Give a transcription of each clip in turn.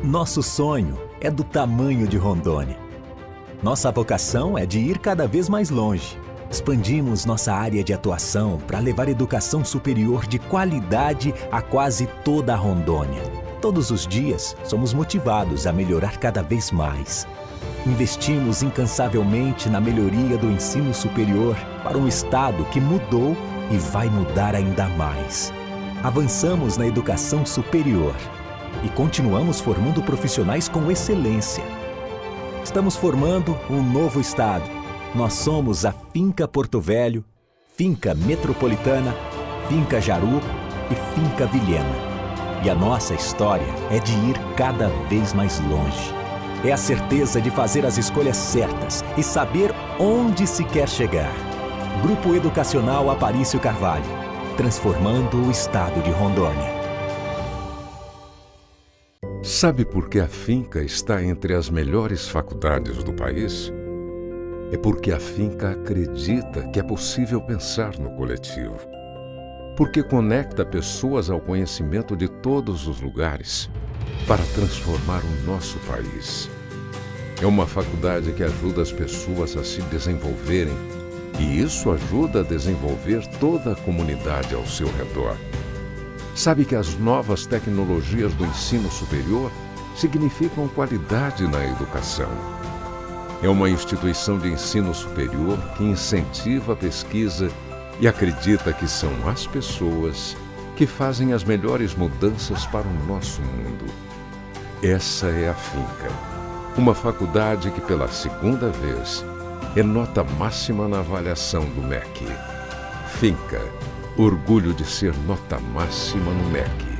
Nosso sonho é do tamanho de Rondônia. Nossa vocação é de ir cada vez mais longe. Expandimos nossa área de atuação para levar educação superior de qualidade a quase toda a Rondônia. Todos os dias, somos motivados a melhorar cada vez mais. Investimos incansavelmente na melhoria do ensino superior para um estado que mudou e vai mudar ainda mais. Avançamos na educação superior e continuamos formando profissionais com excelência. Estamos formando um novo estado. Nós somos a Finca Porto Velho, Finca Metropolitana, Finca Jaru e Finca Vilhena. E a nossa história é de ir cada vez mais longe. É a certeza de fazer as escolhas certas e saber onde se quer chegar. Grupo Educacional Aparício Carvalho, transformando o estado de Rondônia. Sabe por que a Finca está entre as melhores faculdades do país? É porque a Finca acredita que é possível pensar no coletivo. Porque conecta pessoas ao conhecimento de todos os lugares para transformar o nosso país. É uma faculdade que ajuda as pessoas a se desenvolverem e isso ajuda a desenvolver toda a comunidade ao seu redor. Sabe que as novas tecnologias do ensino superior significam qualidade na educação. É uma instituição de ensino superior que incentiva a pesquisa e acredita que são as pessoas que fazem as melhores mudanças para o nosso mundo. Essa é a Finca, uma faculdade que pela segunda vez é nota máxima na avaliação do MEC. Finca, orgulho de ser nota máxima no MEC.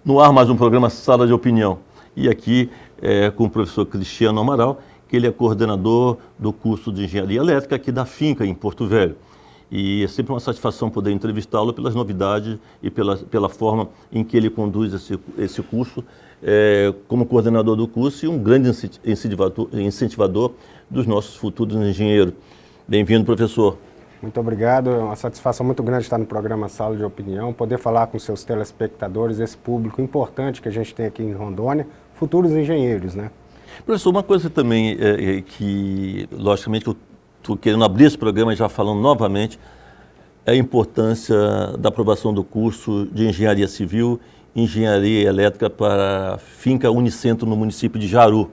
No ar, mais um programa Sala de Opinião. E aqui com o professor Cristiano Amaral, que ele é coordenador do curso de Engenharia Elétrica aqui da Finca, em Porto Velho. E é sempre uma satisfação poder entrevistá-lo pelas novidades e pela forma em que ele conduz esse curso como coordenador do curso e um grande incentivador dos nossos futuros engenheiros. Bem-vindo, professor. Muito obrigado, é uma satisfação muito grande estar no programa Sala de Opinião, poder falar com seus telespectadores, esse público importante que a gente tem aqui em Rondônia, futuros engenheiros, né? Professor, uma coisa também que, logicamente, eu estou querendo abrir esse programa já falando novamente, é a importância da aprovação do curso de Engenharia Civil e Engenharia Elétrica para a Finca Unicentro no município de Jaru.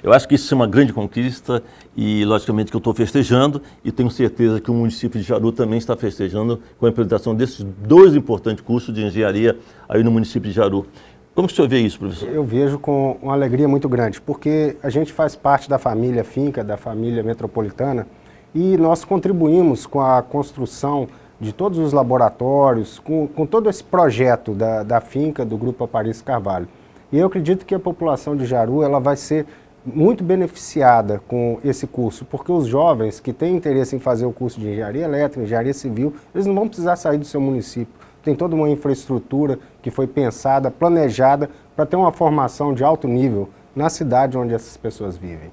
Eu acho que isso é uma grande conquista e, logicamente, que eu estou festejando e tenho certeza que o município de Jaru também está festejando com a implementação desses dois importantes cursos de engenharia aí no município de Jaru. Como que o senhor vê isso, professor? Eu vejo com uma alegria muito grande, porque a gente faz parte da família Finca, da família metropolitana, e nós contribuímos com a construção de todos os laboratórios, com todo esse projeto da Finca, do Grupo Aparício Carvalho. E eu acredito que a população de Jaru ela vai ser muito beneficiada com esse curso, porque os jovens que têm interesse em fazer o curso de Engenharia Elétrica, Engenharia Civil, eles não vão precisar sair do seu município. Tem toda uma infraestrutura que foi pensada, planejada, para ter uma formação de alto nível na cidade onde essas pessoas vivem.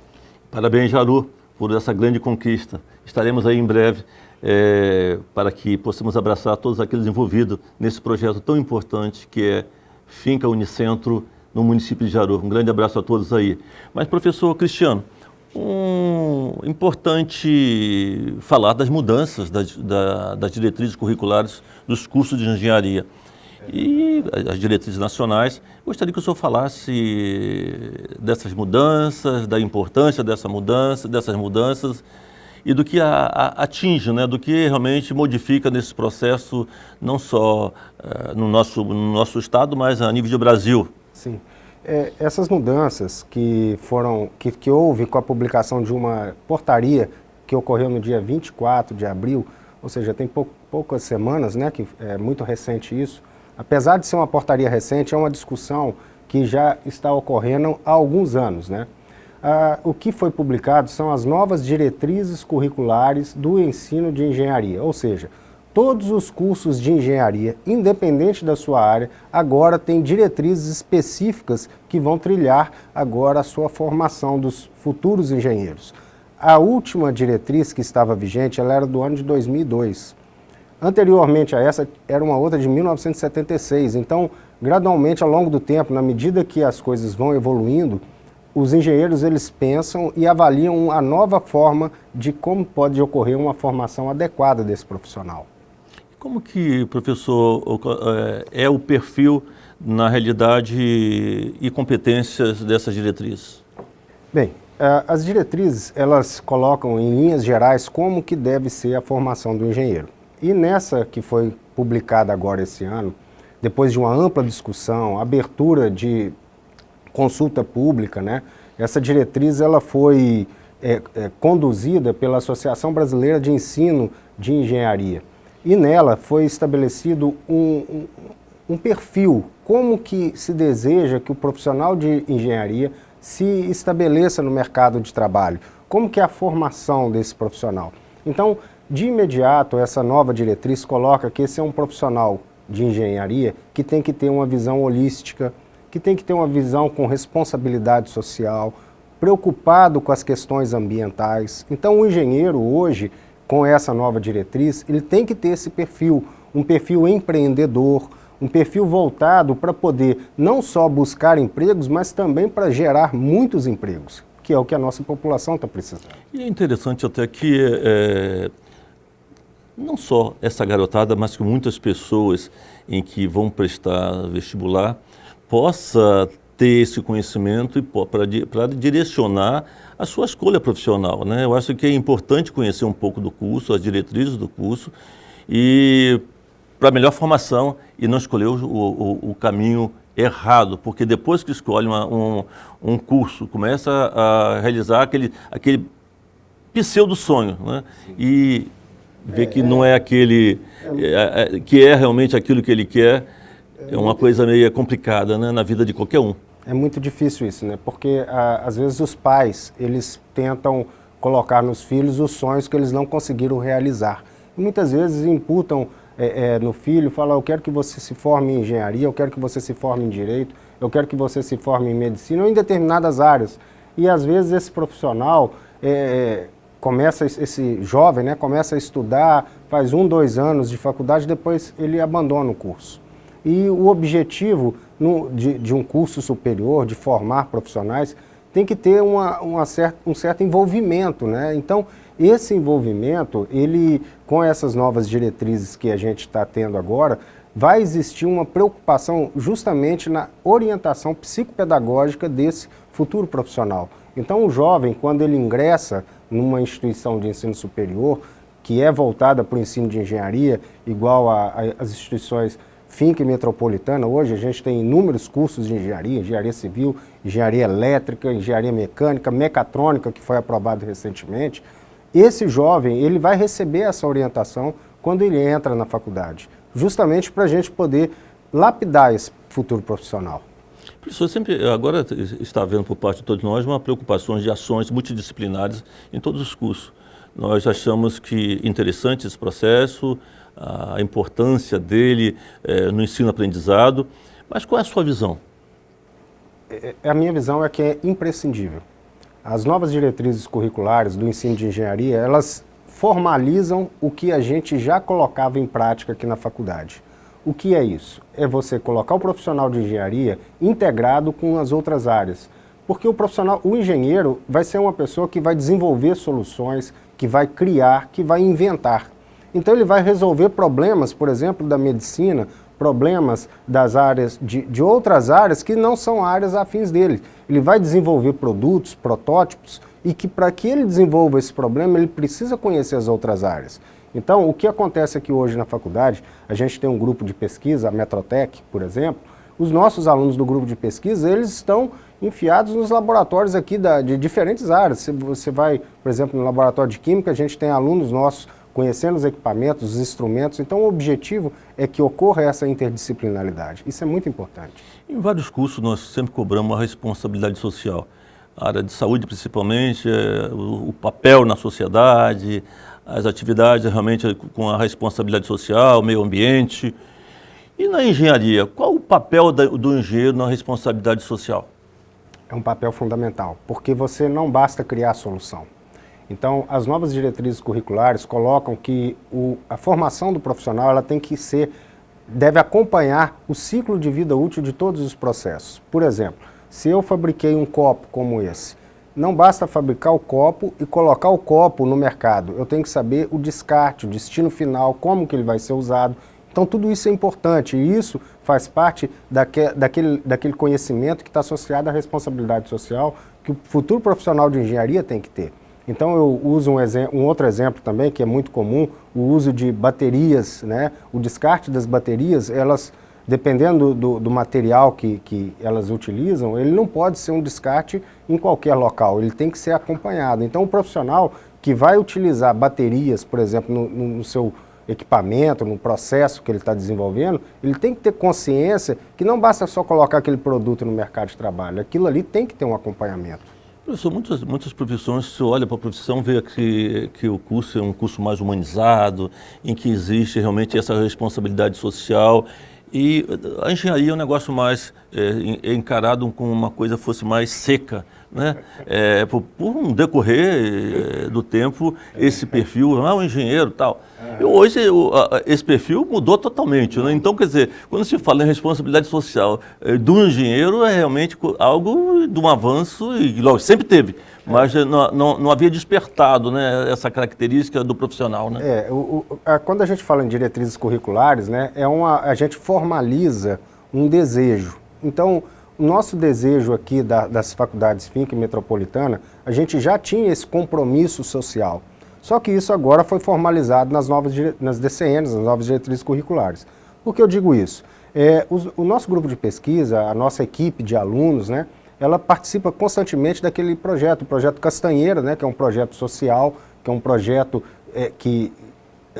Parabéns, Jaru, por essa grande conquista. Estaremos aí em breve para que possamos abraçar todos aqueles envolvidos nesse projeto tão importante que é Finca Unicentro no município de Jaru. Um grande abraço a todos aí. Mas, professor Cristiano, importante falar das mudanças das diretrizes curriculares dos cursos de engenharia e as diretrizes nacionais. Gostaria que o senhor falasse dessas mudanças, da importância dessas mudanças e do que atinge, né, do que realmente modifica nesse processo, não só no nosso estado, mas a nível de Brasil. Sim. Essas mudanças que houve com a publicação de uma portaria que ocorreu no dia 24 de abril, ou seja, tem poucas semanas, né, que é muito recente isso. Apesar de ser uma portaria recente, é uma discussão que já está ocorrendo há alguns anos, né? O que foi publicado são as novas diretrizes curriculares do ensino de engenharia, ou seja, todos os cursos de engenharia, independente da sua área, agora têm diretrizes específicas que vão trilhar agora a sua formação dos futuros engenheiros. A última diretriz que estava vigente, ela era do ano de 2002. Anteriormente a essa, era uma outra de 1976. Então, gradualmente, ao longo do tempo, na medida que as coisas vão evoluindo, os engenheiros eles pensam e avaliam a nova forma de como pode ocorrer uma formação adequada desse profissional. Como que, professor, é o perfil, na realidade, e competências dessas diretrizes? Bem, as diretrizes, elas colocam em linhas gerais como que deve ser a formação do engenheiro. E nessa que foi publicada agora esse ano, depois de uma ampla discussão, abertura de consulta pública, né, essa diretriz ela foi conduzida pela Associação Brasileira de Ensino de Engenharia. E nela foi estabelecido um perfil, como que se deseja que o profissional de engenharia se estabeleça no mercado de trabalho, como que é a formação desse profissional. Então, de imediato, essa nova diretriz coloca que esse é um profissional de engenharia que tem que ter uma visão holística, que tem que ter uma visão com responsabilidade social, preocupado com as questões ambientais. Então, o engenheiro hoje, com essa nova diretriz, ele tem que ter esse perfil, um perfil empreendedor, um perfil voltado para poder não só buscar empregos, mas também para gerar muitos empregos, que é o que a nossa população está precisando. E é interessante até que não só essa garotada, mas que muitas pessoas em que vão prestar vestibular possa ter esse conhecimento para direcionar a sua escolha profissional, né? Eu acho que é importante conhecer um pouco do curso, as diretrizes do curso, e para melhor formação e não escolher o caminho errado, porque depois que escolhe um curso, começa a realizar aquele pseudo-sonho, né? E vê que não é aquele, que é realmente aquilo que ele quer, é uma coisa meio complicada, né, na vida de qualquer um. É muito difícil isso, né? Porque às vezes os pais, eles tentam colocar nos filhos os sonhos que eles não conseguiram realizar. E muitas vezes imputam no filho, falam, eu quero que você se forme em engenharia, eu quero que você se forme em direito, eu quero que você se forme em medicina ou em determinadas áreas. E às vezes esse profissional, esse jovem, né, começa a estudar, faz 1, 2 anos de faculdade, depois ele abandona o curso. E o objetivo de um curso superior, de formar profissionais, tem que ter um certo envolvimento, né? Então, esse envolvimento, com essas novas diretrizes que a gente está tendo agora, vai existir uma preocupação justamente na orientação psicopedagógica desse futuro profissional. Então, o jovem, quando ele ingressa numa instituição de ensino superior, que é voltada para o ensino de engenharia, igual às instituições Finca e Metropolitana, hoje a gente tem inúmeros cursos de engenharia, engenharia civil, engenharia elétrica, engenharia mecânica, mecatrônica, que foi aprovado recentemente. Esse jovem, ele vai receber essa orientação quando ele entra na faculdade, justamente para a gente poder lapidar esse futuro profissional. Professor, sempre, agora está havendo por parte de todos nós uma preocupação de ações multidisciplinares em todos os cursos. Nós achamos que interessante esse processo, a importância dele no ensino-aprendizado, mas qual é a sua visão? A minha visão é que é imprescindível. As novas diretrizes curriculares do ensino de engenharia, elas formalizam o que a gente já colocava em prática aqui na faculdade. O que é isso? É você colocar o profissional de engenharia integrado com as outras áreas. Porque o engenheiro vai ser uma pessoa que vai desenvolver soluções, que vai criar, que vai inventar. Então ele vai resolver problemas, por exemplo, da medicina, problemas das áreas, de outras áreas que não são áreas afins dele. Ele vai desenvolver produtos, protótipos, e que para que ele desenvolva esse problema, ele precisa conhecer as outras áreas. Então, o que acontece aqui hoje na faculdade, a gente tem um grupo de pesquisa, a Metrotec, por exemplo, os nossos alunos do grupo de pesquisa, eles estão enfiados nos laboratórios aqui de diferentes áreas. Você vai, por exemplo, no laboratório de química, a gente tem alunos nossos conhecendo os equipamentos, os instrumentos. Então, o objetivo é que ocorra essa interdisciplinaridade. Isso é muito importante. Em vários cursos, nós sempre cobramos uma responsabilidade social. A área de saúde, principalmente, o papel na sociedade, as atividades realmente com a responsabilidade social, meio ambiente. E na engenharia, qual o papel do engenheiro na responsabilidade social? É um papel fundamental, porque você não basta criar a solução. Então, as novas diretrizes curriculares colocam que a formação do profissional ela deve acompanhar o ciclo de vida útil de todos os processos. Por exemplo, se eu fabriquei um copo como esse, não basta fabricar o copo e colocar o copo no mercado. Eu tenho que saber o descarte, o destino final, como que ele vai ser usado. Então, tudo isso é importante e isso faz parte daquele conhecimento que está associado à responsabilidade social que o futuro profissional de engenharia tem que ter. Então, eu uso um outro exemplo também, que é muito comum, o uso de baterias, né? O descarte das baterias, elas, dependendo do material que elas utilizam, ele não pode ser um descarte em qualquer local, ele tem que ser acompanhado. Então, o profissional que vai utilizar baterias, por exemplo, no seu equipamento, no processo que ele está desenvolvendo, ele tem que ter consciência que não basta só colocar aquele produto no mercado de trabalho, aquilo ali tem que ter um acompanhamento. Professor, muitas profissões, você olha para a profissão, vê que o curso é um curso mais humanizado, em que existe realmente essa responsabilidade social, e a engenharia é um negócio mais encarado como uma coisa fosse mais seca, né? Por um decorrer do tempo, esse perfil, o engenheiro e tal. E hoje esse perfil mudou totalmente, né? Então, quer dizer, quando se fala em responsabilidade social do engenheiro, é realmente algo de um avanço, e logo, sempre teve, mas não havia despertado, né, essa característica do profissional, né? Quando a gente fala em diretrizes curriculares, né, a gente formaliza um desejo. Então, o nosso desejo aqui das faculdades Finca e Metropolitana, a gente já tinha esse compromisso social. Só que isso agora foi formalizado nas DCNs, nas novas diretrizes curriculares. Por que eu digo isso? O nosso grupo de pesquisa, a nossa equipe de alunos, né, ela participa constantemente daquele projeto, o Projeto Castanheira, né, que é um projeto social, que é um projeto que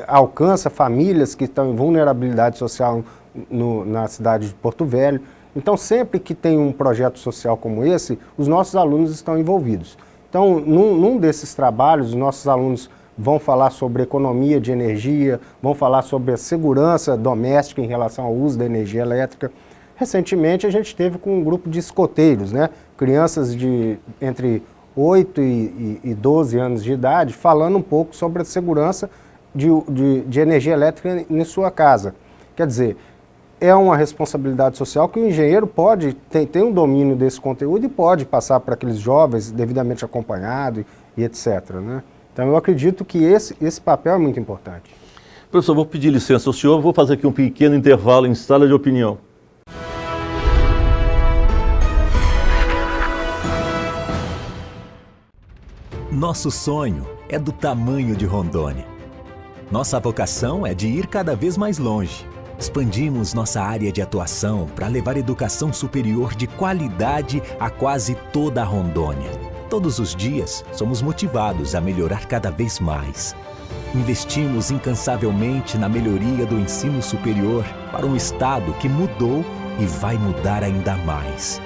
alcança famílias que estão em vulnerabilidade social na cidade de Porto Velho. Então, sempre que tem um projeto social como esse, os nossos alunos estão envolvidos. Então, num desses trabalhos, os nossos alunos vão falar sobre economia de energia, vão falar sobre a segurança doméstica em relação ao uso da energia elétrica. Recentemente, a gente teve com um grupo de escoteiros, né? Crianças entre 8 e 12 anos de idade, falando um pouco sobre a segurança de energia elétrica em sua casa. Quer dizer, é uma responsabilidade social que o engenheiro tem um domínio desse conteúdo e pode passar para aqueles jovens devidamente acompanhado e etc. Né? Então, eu acredito que esse papel é muito importante. Professor, vou pedir licença ao senhor, vou fazer aqui um pequeno intervalo em sala de opinião. Nosso sonho é do tamanho de Rondônia. Nossa vocação é de ir cada vez mais longe. Expandimos nossa área de atuação para levar educação superior de qualidade a quase toda a Rondônia. Todos os dias, somos motivados a melhorar cada vez mais. Investimos incansavelmente na melhoria do ensino superior para um estado que mudou e vai mudar ainda mais.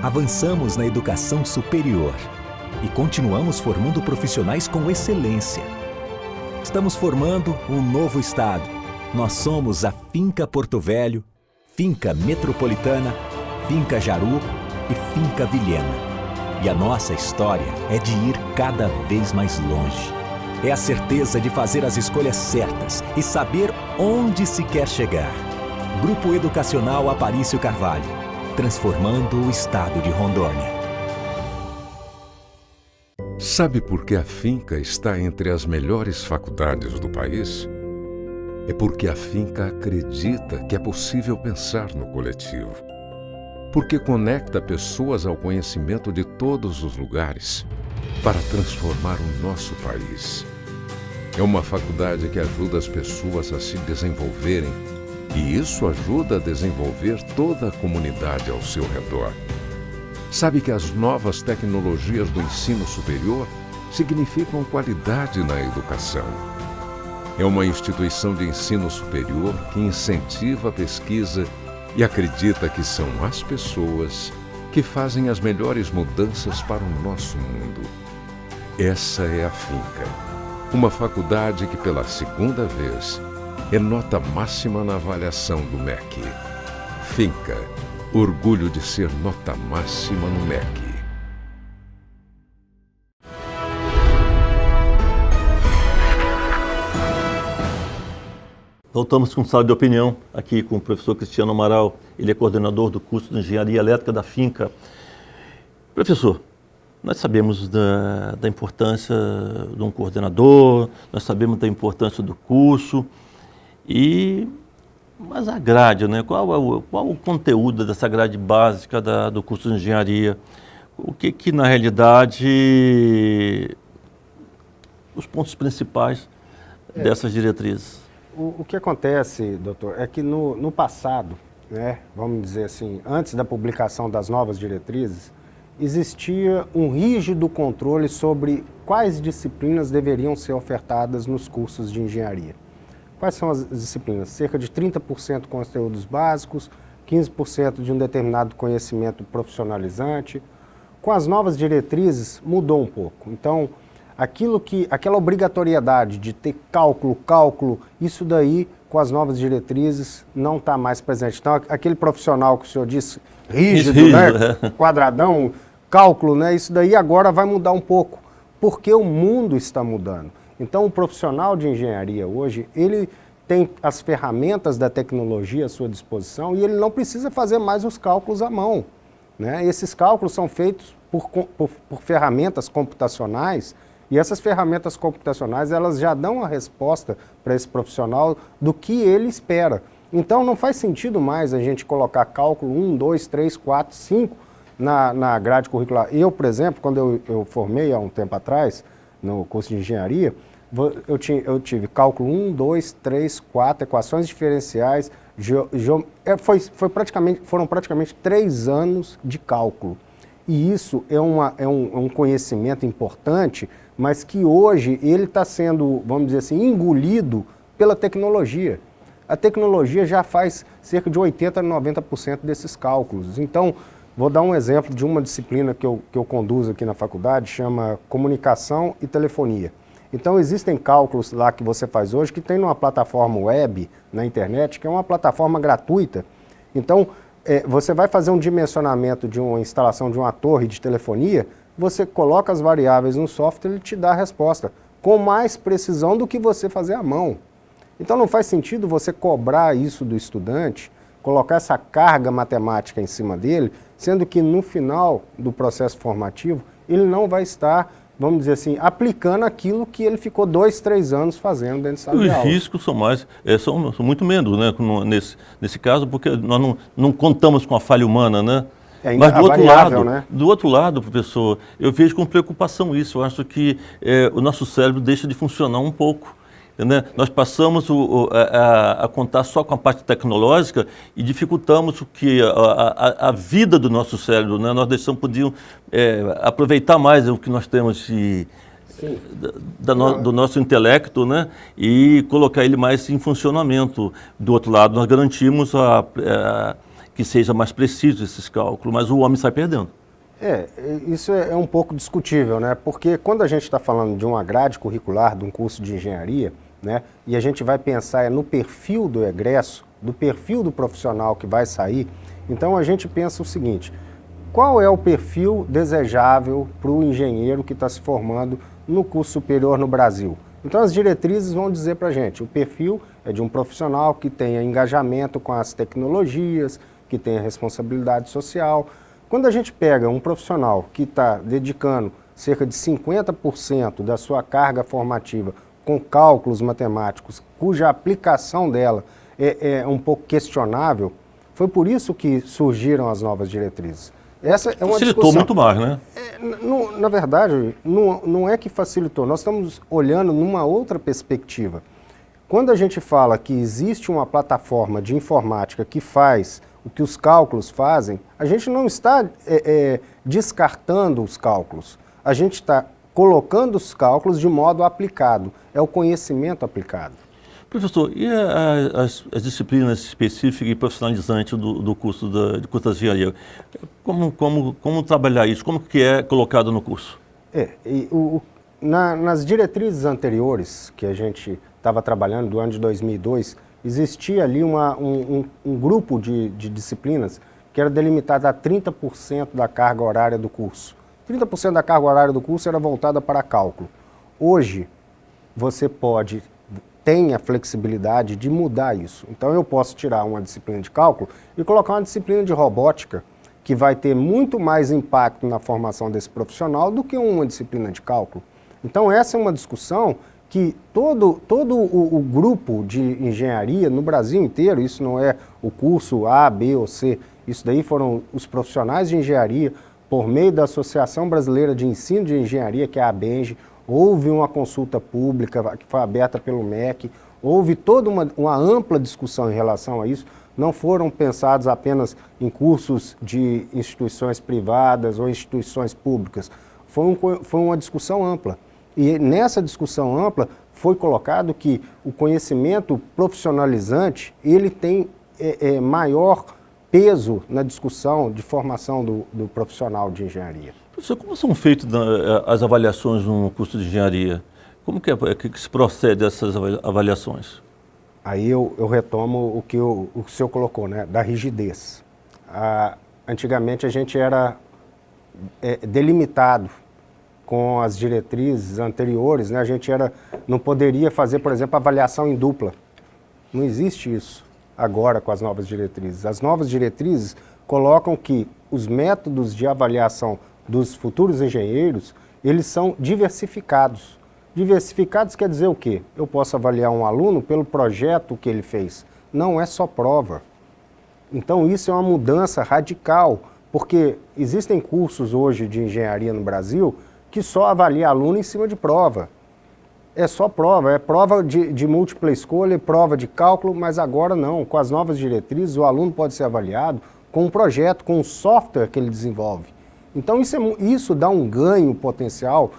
Avançamos na educação superior e continuamos formando profissionais com excelência. Estamos formando um novo estado. Nós somos a Finca Porto Velho, Finca Metropolitana, Finca Jaru e Finca Vilhena. E a nossa história é de ir cada vez mais longe. É a certeza de fazer as escolhas certas e saber onde se quer chegar. Grupo Educacional Aparício Carvalho, transformando o estado de Rondônia. Sabe por que a Finca está entre as melhores faculdades do país? É porque a Finca acredita que é possível pensar no coletivo. Porque conecta pessoas ao conhecimento de todos os lugares para transformar o nosso país. É uma faculdade que ajuda as pessoas a se desenvolverem e isso ajuda a desenvolver toda a comunidade ao seu redor. Sabe que as novas tecnologias do ensino superior significam qualidade na educação. É uma instituição de ensino superior que incentiva a pesquisa e acredita que são as pessoas que fazem as melhores mudanças para o nosso mundo. Essa é a Finca. Uma faculdade que pela segunda vez é nota máxima na avaliação do MEC. Finca, orgulho de ser nota máxima no MEC. Voltamos com sala de opinião aqui com o professor Cristiano Amaral. Ele é coordenador do curso de Engenharia Elétrica da Finca. Professor, nós sabemos da importância de um coordenador, nós sabemos da importância do curso, mas a grade, né? Qual o conteúdo dessa grade básica do curso de Engenharia? O que na realidade, os pontos principais dessas diretrizes? O que acontece, doutor, é que no passado, né, vamos dizer assim, antes da publicação das novas diretrizes, existia um rígido controle sobre quais disciplinas deveriam ser ofertadas nos cursos de engenharia. Quais são as disciplinas? Cerca de 30% conteúdos básicos, 15% de um determinado conhecimento profissionalizante. Com as novas diretrizes, mudou um pouco. Então, aquela obrigatoriedade de ter cálculo, isso daí, com as novas diretrizes, não está mais presente. Então, aquele profissional que o senhor disse, rígido, né? Quadradão, cálculo, né? Isso daí agora vai mudar um pouco, porque o mundo está mudando. Então, o profissional de engenharia hoje, ele tem as ferramentas da tecnologia à sua disposição e ele não precisa fazer mais os cálculos à mão, né? Esses cálculos são feitos por ferramentas computacionais. E essas ferramentas computacionais, elas já dão a resposta para esse profissional do que ele espera. Então, não faz sentido mais a gente colocar cálculo 1, 2, 3, 4, 5 na grade curricular. Eu, por exemplo, quando eu formei há um tempo atrás, no curso de engenharia, eu tive cálculo 1, 2, 3, 4, equações diferenciais, foram praticamente 3 anos de cálculo. E isso é um conhecimento importante, mas que hoje ele está sendo, vamos dizer assim, engolido pela tecnologia. A tecnologia já faz cerca de 80% a 90% desses cálculos. Então, vou dar um exemplo de uma disciplina que eu conduzo aqui na faculdade, chama Comunicação e Telefonia. Então, existem cálculos lá que você faz hoje que tem numa plataforma web, na internet, que é uma plataforma gratuita. Então, você vai fazer um dimensionamento de uma instalação de uma torre de telefonia, você coloca as variáveis no software e ele te dá a resposta, com mais precisão do que você fazer à mão. Então não faz sentido você cobrar isso do estudante, colocar essa carga matemática em cima dele, sendo que no final do processo formativo ele não vai estar, vamos dizer assim, aplicando aquilo que ele ficou 2, 3 anos fazendo dentro de sala de aula. Os riscos são são muito menos, né, nesse caso, porque nós não contamos com a falha humana, né? Mas do outro lado, professor, eu vejo com preocupação isso. Eu acho que o nosso cérebro deixa de funcionar um pouco. Né? Nós passamos a contar só com a parte tecnológica e dificultamos a vida do nosso cérebro. Né? Nós podiam aproveitar mais o que nós temos do nosso intelecto, né? E colocar ele mais em funcionamento. Do outro lado, nós garantimos que seja mais preciso esses cálculos, mas o homem sai perdendo. Isso é um pouco discutível, né? Porque quando a gente está falando de uma grade curricular, de um curso de engenharia, né? E a gente vai pensar no perfil do egresso, do perfil do profissional que vai sair, então a gente pensa o seguinte: qual é o perfil desejável para o engenheiro que está se formando no curso superior no Brasil? Então as diretrizes vão dizer para a gente, o perfil é de um profissional que tenha engajamento com as tecnologias, que tenha responsabilidade social. Quando a gente pega um profissional que está dedicando cerca de 50% da sua carga formativa com cálculos matemáticos, cuja aplicação dela é um pouco questionável, foi por isso que surgiram as novas diretrizes. Essa é uma facilitou muito mais, né? Na verdade, não é que facilitou, nós estamos olhando numa outra perspectiva. Quando a gente fala que existe uma plataforma de informática que faz o que os cálculos fazem, a gente não está descartando os cálculos, a gente está colocando os cálculos de modo aplicado, é o conhecimento aplicado. Professor, e as disciplinas específicas e profissionalizantes do curso de engenharia? Como trabalhar isso? Como que é colocado no curso? Nas diretrizes anteriores que a gente estava trabalhando, do ano de 2002, existia ali um grupo de disciplinas que era delimitado a 30% da carga horária do curso. 30% da carga horária do curso era voltada para cálculo. Hoje, você tem a flexibilidade de mudar isso. Então, eu posso tirar uma disciplina de cálculo e colocar uma disciplina de robótica, que vai ter muito mais impacto na formação desse profissional do que uma disciplina de cálculo. Então, essa é uma discussão que todo o grupo de engenharia no Brasil inteiro, isso não é o curso A, B ou C, isso daí foram os profissionais de engenharia, por meio da Associação Brasileira de Ensino de Engenharia, que é a ABENGE, houve uma consulta pública que foi aberta pelo MEC, houve toda uma ampla discussão em relação a isso. Não foram pensados apenas em cursos de instituições privadas ou instituições públicas. Foi uma discussão ampla. E nessa discussão ampla foi colocado que o conhecimento profissionalizante ele tem maior peso na discussão de formação do profissional de engenharia. Professor, como são feitas as avaliações no curso de engenharia? Como que se procede a essas avaliações? Aí eu retomo o que o senhor colocou, né, da rigidez. Antigamente a gente era delimitado com as diretrizes anteriores, né, a gente não poderia fazer, por exemplo, avaliação em dupla. Não existe isso agora com as novas diretrizes. As novas diretrizes colocam que os métodos de avaliação dos futuros engenheiros, eles são diversificados. Diversificados quer dizer o quê? Eu posso avaliar um aluno pelo projeto que ele fez. Não é só prova. Então isso é uma mudança radical, porque existem cursos hoje de engenharia no Brasil que só avalia aluno em cima de prova. É só prova, é prova de múltipla escolha, prova de cálculo, mas agora não. Com as novas diretrizes, o aluno pode ser avaliado com um projeto, com um software que ele desenvolve. Então isso dá um ganho potencial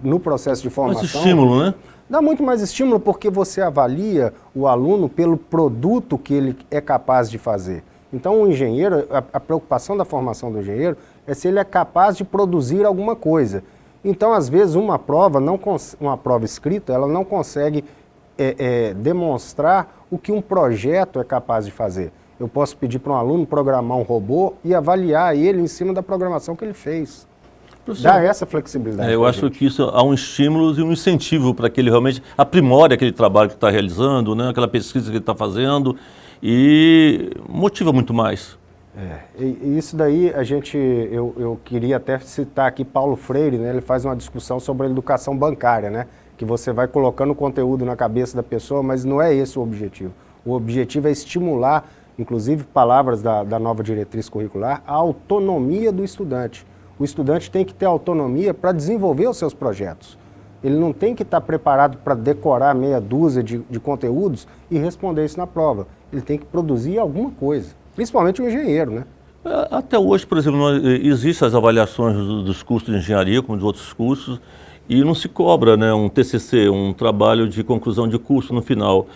no processo de formação. Mais estímulo, né? Dá muito mais estímulo porque você avalia o aluno pelo produto que ele é capaz de fazer. Então o engenheiro, a preocupação da formação do engenheiro é se ele é capaz de produzir alguma coisa. Então, às vezes, uma prova escrita, ela não consegue demonstrar o que um projeto é capaz de fazer. Eu posso pedir para um aluno programar um robô e avaliar ele em cima da programação que ele fez. Dá essa flexibilidade. Eu acho que isso há um estímulo e um incentivo para que ele realmente aprimore aquele trabalho que está realizando, né? Aquela pesquisa que ele está fazendo, e motiva muito mais. E isso daí eu queria até citar aqui Paulo Freire, né? Ele faz uma discussão sobre a educação bancária, né? Que você vai colocando conteúdo na cabeça da pessoa, mas não é esse o objetivo. O objetivo é estimular, inclusive palavras da nova diretriz curricular, a autonomia do estudante. O estudante tem que ter autonomia para desenvolver os seus projetos. Ele não tem que estar preparado para decorar meia dúzia de conteúdos e responder isso na prova. Ele tem que produzir alguma coisa, principalmente o engenheiro, né? Até hoje, por exemplo, existem as avaliações dos cursos de engenharia, como dos outros cursos, e não se cobra, né, um TCC, um trabalho de conclusão de curso no final.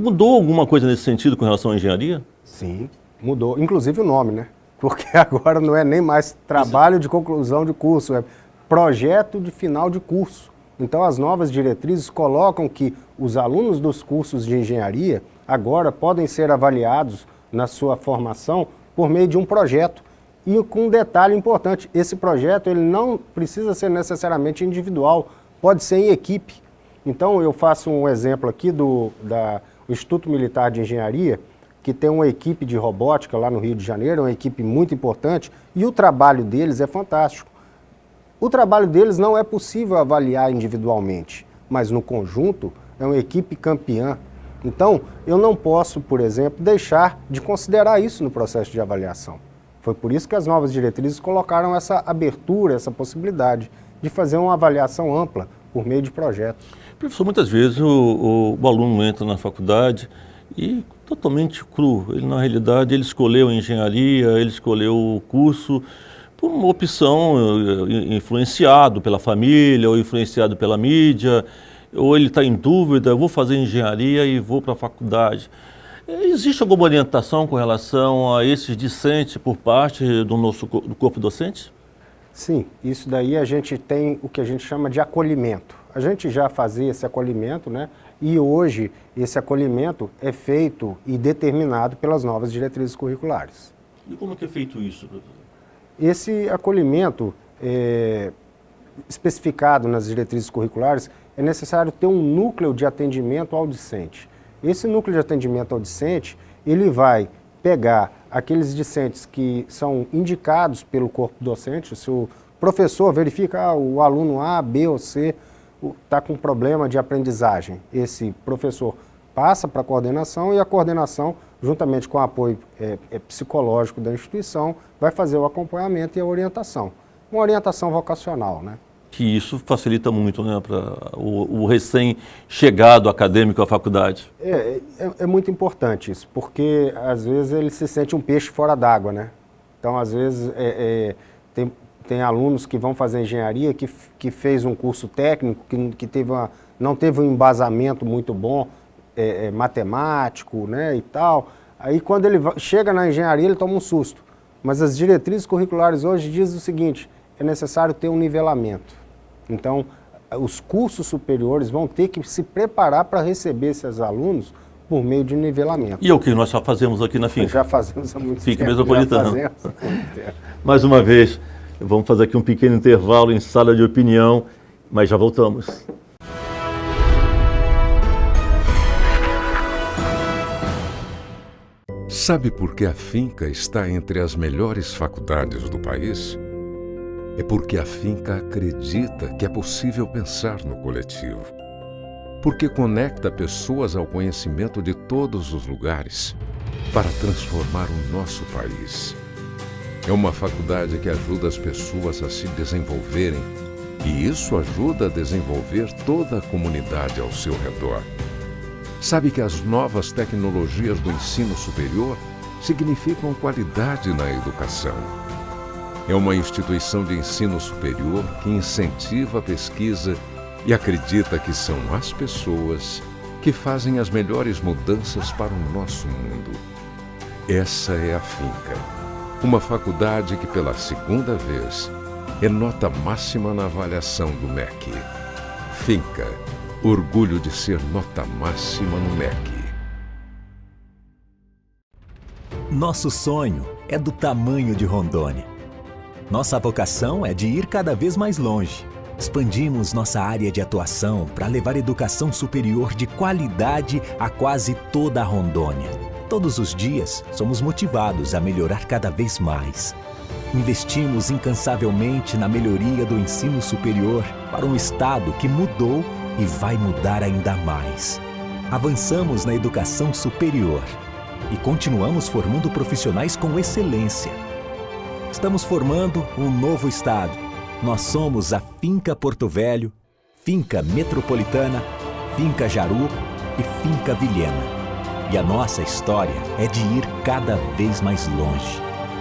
Mudou alguma coisa nesse sentido com relação à engenharia? Sim, mudou. Inclusive o nome, né? Porque agora não é nem mais trabalho de conclusão de curso, é projeto de final de curso. Então as novas diretrizes colocam que os alunos dos cursos de engenharia agora podem ser avaliados na sua formação por meio de um projeto. E com um detalhe importante, esse projeto ele não precisa ser necessariamente individual, pode ser em equipe. Então eu faço um exemplo aqui do Instituto Militar de Engenharia, que tem uma equipe de robótica lá no Rio de Janeiro, uma equipe muito importante, e o trabalho deles é fantástico. O trabalho deles não é possível avaliar individualmente, mas no conjunto é uma equipe campeã. Então, eu não posso, por exemplo, deixar de considerar isso no processo de avaliação. Foi por isso que as novas diretrizes colocaram essa abertura, essa possibilidade de fazer uma avaliação ampla por meio de projetos. Professor, muitas vezes o aluno entra na faculdade e totalmente cru. Ele, na realidade, ele escolheu engenharia, ele escolheu o curso por uma opção influenciado pela família ou influenciado pela mídia, ou ele está em dúvida, eu vou fazer engenharia e vou para a faculdade. Existe alguma orientação com relação a esses discentes por parte do corpo docente? Sim, isso daí a gente tem o que a gente chama de acolhimento. A gente já fazia esse acolhimento, né? E hoje esse acolhimento é feito e determinado pelas novas diretrizes curriculares. E como que é feito isso, professor? Esse acolhimento especificado nas diretrizes curriculares, é necessário ter um núcleo de atendimento ao discente. Esse núcleo de atendimento ao discente, ele vai pegar aqueles discentes que são indicados pelo corpo docente. Se o professor verifica o aluno A, B ou C está com problema de aprendizagem, esse professor passa para a coordenação e a coordenação, juntamente com o apoio psicológico da instituição, vai fazer o acompanhamento e a orientação. Uma orientação vocacional, né? Que isso facilita muito, né, para o recém-chegado acadêmico à faculdade. É muito importante isso, porque às vezes ele se sente um peixe fora d'água, né? Então, às vezes, tem alunos que vão fazer engenharia, que fez um curso técnico, que não teve um embasamento muito bom, matemático, né, e tal. Aí, quando ele chega na engenharia, ele toma um susto. Mas as diretrizes curriculares hoje dizem o seguinte: é necessário ter um nivelamento. Então, os cursos superiores vão ter que se preparar para receber esses alunos por meio de nivelamento. E é o que nós já fazemos aqui na Finca. Já fazemos há muito Finca tempo. Metropolitana. Mais uma vez, vamos fazer aqui um pequeno intervalo em sala de opinião, mas já voltamos. Sabe por que a Finca está entre as melhores faculdades do país? É porque a Finca acredita que é possível pensar no coletivo. Porque conecta pessoas ao conhecimento de todos os lugares para transformar o nosso país. É uma faculdade que ajuda as pessoas a se desenvolverem, e isso ajuda a desenvolver toda a comunidade ao seu redor. Sabe que as novas tecnologias do ensino superior significam qualidade na educação. É uma instituição de ensino superior que incentiva a pesquisa e acredita que são as pessoas que fazem as melhores mudanças para o nosso mundo. Essa é a Finca, uma faculdade que pela segunda vez é nota máxima na avaliação do MEC. Finca, orgulho de ser nota máxima no MEC. Nosso sonho é do tamanho de Rondônia. Nossa vocação é de ir cada vez mais longe. Expandimos nossa área de atuação para levar educação superior de qualidade a quase toda a Rondônia. Todos os dias, somos motivados a melhorar cada vez mais. Investimos incansavelmente na melhoria do ensino superior para um estado que mudou e vai mudar ainda mais. Avançamos na educação superior e continuamos formando profissionais com excelência. Estamos formando um novo estado. Nós somos a Finca Porto Velho, Finca Metropolitana, Finca Jaru e Finca Vilhena. E a nossa história é de ir cada vez mais longe.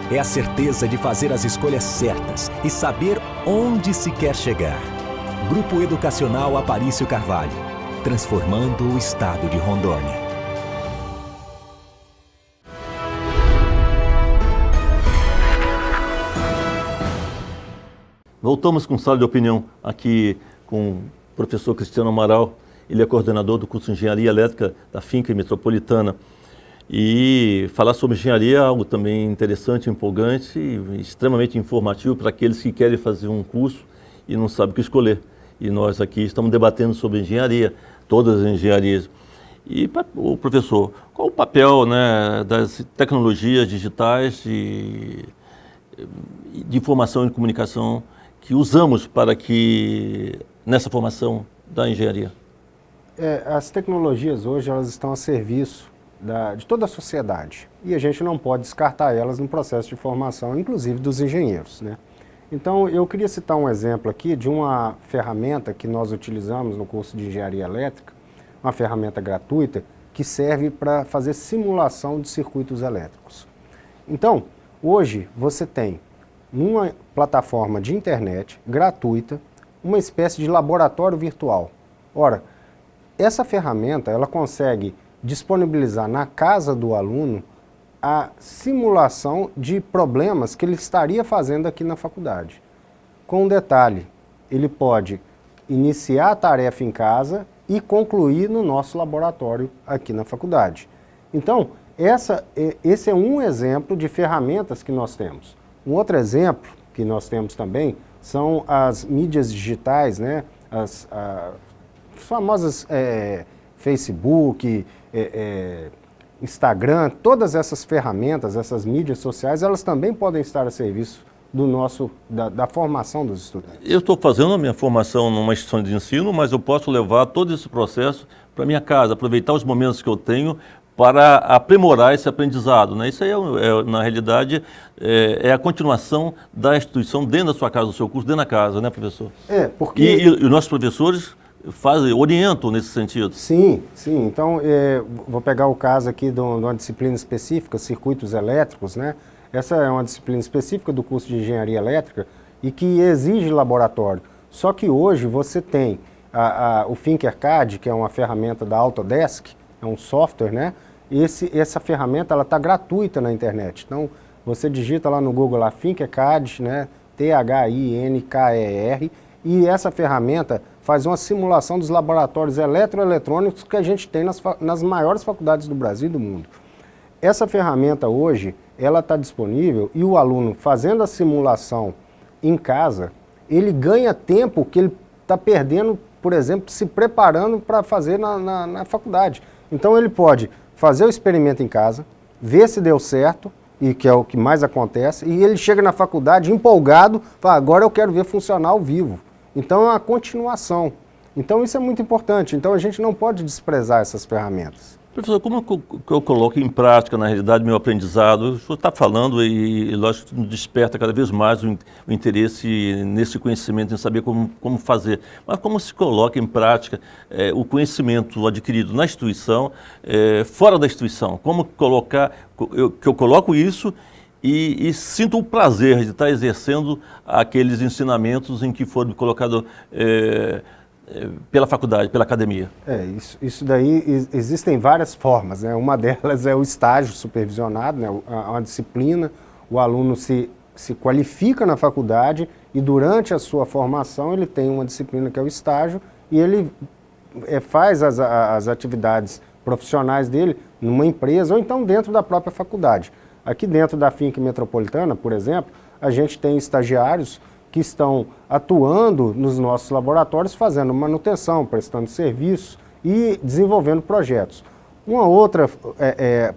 É a certeza de fazer as escolhas certas e saber onde se quer chegar. Grupo Educacional Aparício Carvalho, transformando o estado de Rondônia. Voltamos com sala de opinião aqui com o professor Cristiano Amaral. Ele é coordenador do curso de Engenharia Elétrica da Finca Metropolitana. E falar sobre engenharia é algo também interessante, empolgante e extremamente informativo para aqueles que querem fazer um curso e não sabem o que escolher. E nós aqui estamos debatendo sobre engenharia, todas as engenharias. E, o professor, qual o papel, né, das tecnologias digitais de informação e comunicação que usamos para que nessa formação da engenharia? As tecnologias hoje elas estão a serviço de toda a sociedade e a gente não pode descartar elas no processo de formação, inclusive dos engenheiros, né? Então, eu queria citar um exemplo aqui de uma ferramenta que nós utilizamos no curso de Engenharia Elétrica, uma ferramenta gratuita que serve para fazer simulação de circuitos elétricos. Então, hoje você tem numa plataforma de internet gratuita uma espécie de laboratório virtual. Ora, essa ferramenta ela consegue disponibilizar na casa do aluno a simulação de problemas que ele estaria fazendo aqui na faculdade. com um detalhe, ele pode iniciar a tarefa em casa e concluir no nosso laboratório aqui na faculdade. Então, esse é um exemplo de ferramentas que nós temos. Um outro exemplo que nós temos também são as mídias digitais, né? As famosas Facebook, Instagram, todas essas ferramentas, essas mídias sociais, elas também podem estar a serviço da formação dos estudantes. Eu estou fazendo a minha formação numa instituição de ensino, mas eu posso levar todo esse processo para minha casa, aproveitar os momentos que eu tenho para aprimorar esse aprendizado, né? Isso aí, na realidade, é a continuação da instituição dentro da sua casa, do seu curso, dentro da casa, né, professor? Porque... E os nossos professores orientam nesse sentido. Sim, sim. Então, vou pegar o caso aqui de uma disciplina específica, circuitos elétricos, né? Essa é uma disciplina específica do curso de engenharia elétrica e que exige laboratório. Só que hoje você tem o Thinkercad, que é uma ferramenta da Autodesk, é um software, né? Essa ferramenta ela está gratuita na internet. Então, você digita lá no Google lá, Thinkercad, né? Thinker, e essa ferramenta faz uma simulação dos laboratórios eletroeletrônicos que a gente tem nas maiores faculdades do Brasil e do mundo. Essa ferramenta hoje, ela está disponível e o aluno fazendo a simulação em casa, ele ganha tempo que ele está perdendo, por exemplo, se preparando para fazer na faculdade. Então ele pode fazer o experimento em casa, ver se deu certo, e que é o que mais acontece, e ele chega na faculdade empolgado, fala, agora eu quero ver funcionar ao vivo. Então é uma continuação. Então isso é muito importante. Então a gente não pode desprezar essas ferramentas. Professor, como eu coloco em prática, na realidade, meu aprendizado? O senhor está falando e, lógico, desperta cada vez mais o interesse nesse conhecimento, em saber como fazer. Mas como se coloca em prática o conhecimento adquirido na instituição, fora da instituição? Como colocar, que eu coloco isso e sinto o prazer de estar exercendo aqueles ensinamentos em que foram colocados pela faculdade, pela academia? Isso daí existem várias formas, né? Uma delas é o estágio supervisionado, né? Uma disciplina, o aluno se qualifica na faculdade e durante a sua formação ele tem uma disciplina que é o estágio e ele faz as atividades profissionais dele numa empresa ou então dentro da própria faculdade. Aqui dentro da Finca Metropolitana, por exemplo, a gente tem estagiários que estão atuando nos nossos laboratórios, fazendo manutenção, prestando serviço e desenvolvendo projetos. Uma outra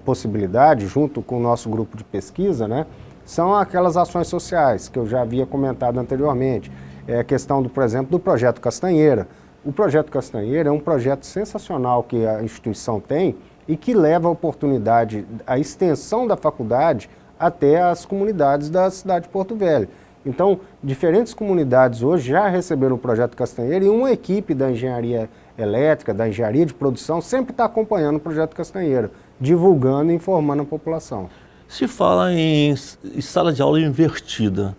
possibilidade, junto com o nosso grupo de pesquisa, né, são aquelas ações sociais que eu já havia comentado anteriormente. É a questão, por exemplo, do Projeto Castanheira. O Projeto Castanheira é um projeto sensacional que a instituição tem e que leva a oportunidade, a extensão da faculdade até as comunidades da cidade de Porto Velho. Então, diferentes comunidades hoje já receberam o Projeto Castanheira e uma equipe da engenharia elétrica, da engenharia de produção, sempre está acompanhando o Projeto Castanheira, divulgando e informando a população. Se fala em sala de aula invertida.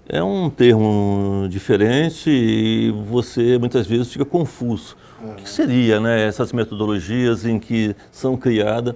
É um termo diferente e você muitas vezes fica confuso. O que seria, né, essas metodologias em que são criadas